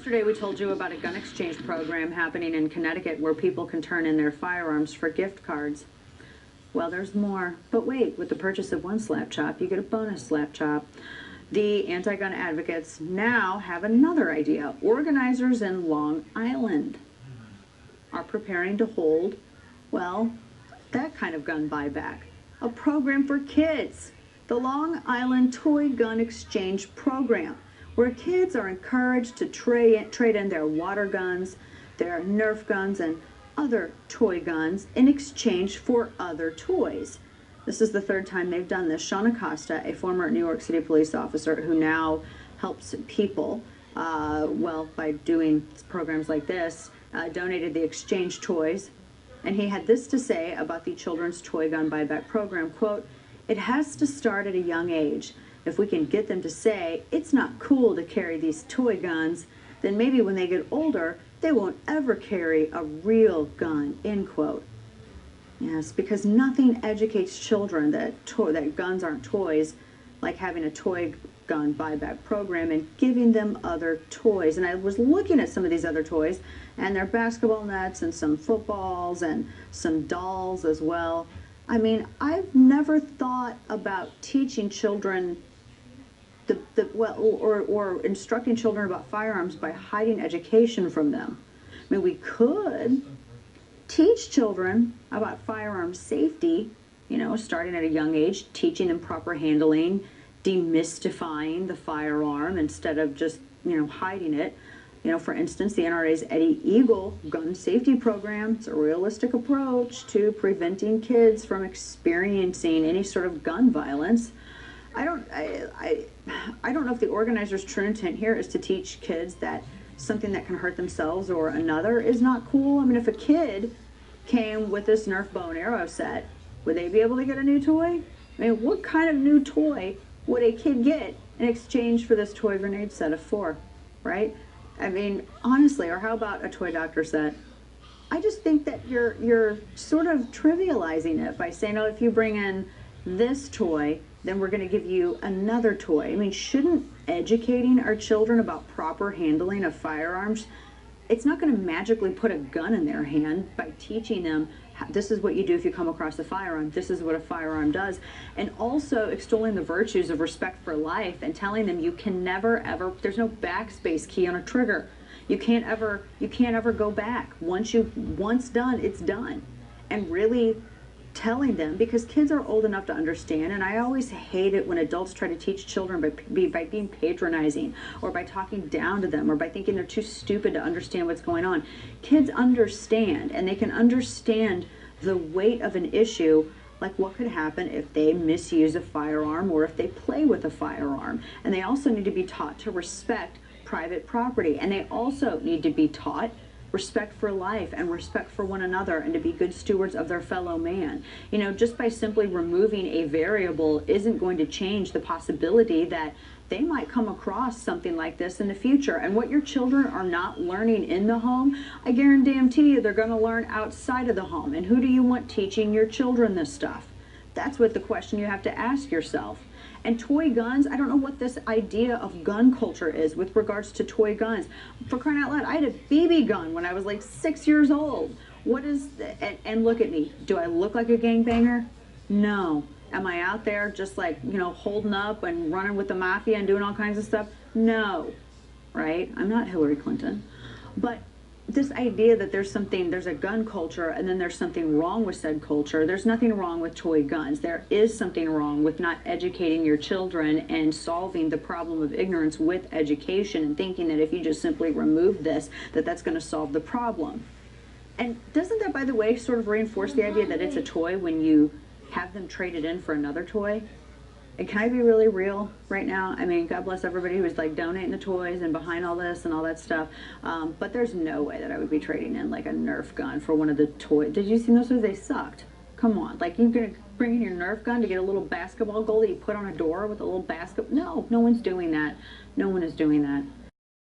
Yesterday we told you about a gun exchange program happening in Connecticut where people can turn in their firearms for gift cards. Well, there's more. But wait, with the purchase of one slap chop, you get a bonus slap chop. The anti-gun advocates now have another idea. Organizers in Long Island are preparing to hold, well, that kind of gun buyback. A program for kids. The Long Island Toy Gun Exchange Program, where kids are encouraged to trade in their water guns, their Nerf guns, and other toy guns in exchange for other toys. This is the third time they've done this. Sean Acosta, a former New York City police officer who now helps people, well, by doing programs like this, donated the exchange toys. And he had this to say about the Children's Toy Gun Buyback Program, quote, "It has to start at a young age. If we can get them to say, it's not cool to carry these toy guns, then maybe when they get older, they won't ever carry a real gun," end quote. Yes, because nothing educates children that guns aren't toys like having a toy gun buyback program and giving them other toys. And I was looking at some of these other toys, and they're basketball nets and some footballs and some dolls as well. I mean, I've never thought about teaching children or instructing children about firearms by hiding education from them. I mean, we could teach children about firearms safety, you know, starting at a young age, teaching them proper handling, demystifying the firearm instead of just, you know, hiding it. You know, for instance, the NRA's Eddie Eagle gun safety program. It's a realistic approach to preventing kids from experiencing any sort of gun violence. I don't know if the organizer's true intent here is to teach kids that something that can hurt themselves or another is not cool. I mean, if a kid came with this Nerf bow and arrow set, would they be able to get a new toy? I mean, what kind of new toy would a kid get in exchange for this toy grenade set of 4, right? I mean, honestly, or how about a toy doctor set? I just think that you're sort of trivializing it by saying, oh, if you bring in this toy, then we're going to give you another toy. I mean, shouldn't educating our children about proper handling of firearms, it's not going to magically put a gun in their hand by teaching them this is what you do if you come across a firearm, this is what a firearm does, and also extolling the virtues of respect for life and telling them you can never ever, there's no backspace key on a trigger. You can't ever go back. Once done, it's done. And really telling them, because kids are old enough to understand, and I always hate it when adults try to teach children by being patronizing or by talking down to them or by thinking they're too stupid to understand what's going on. Kids understand, and they can understand the weight of an issue, like what could happen if they misuse a firearm or if they play with a firearm. And they also need to be taught to respect private property, and they also need to be taught respect for life and respect for one another and to be good stewards of their fellow man. You know, just by simply removing a variable isn't going to change the possibility that they might come across something like this in the future. And what your children are not learning in the home, I guarantee you they're going to learn outside of the home. And who do you want teaching your children this stuff? That's what the question you have to ask yourself. And toy guns, I don't know what this idea of gun culture is with regards to toy guns. For crying out loud, I had a BB gun when I was like 6 years old. What is, and look at me. Do I look like a gangbanger? No. Am I out there just like, you know, holding up and running with the mafia and doing all kinds of stuff? No. Right? I'm not Hillary Clinton. But this idea that there's a gun culture and then there's something wrong with said culture, there's nothing wrong with toy guns. There is something wrong with not educating your children and solving the problem of ignorance with education and thinking that if you just simply remove this, that's going to solve the problem. And doesn't that, by the way, sort of reinforce the idea that it's a toy when you have them traded in for another toy? And can I be really real right now? I mean, God bless everybody who's like donating the toys and behind all this and all that stuff. But there's no way that I would be trading in like a Nerf gun for one of the toys. Did you see those toys? They sucked. Come on. Like, you're going to bring in your Nerf gun to get a little basketball goal that you put on a door with a little basket? No, no one's doing that. No one is doing that.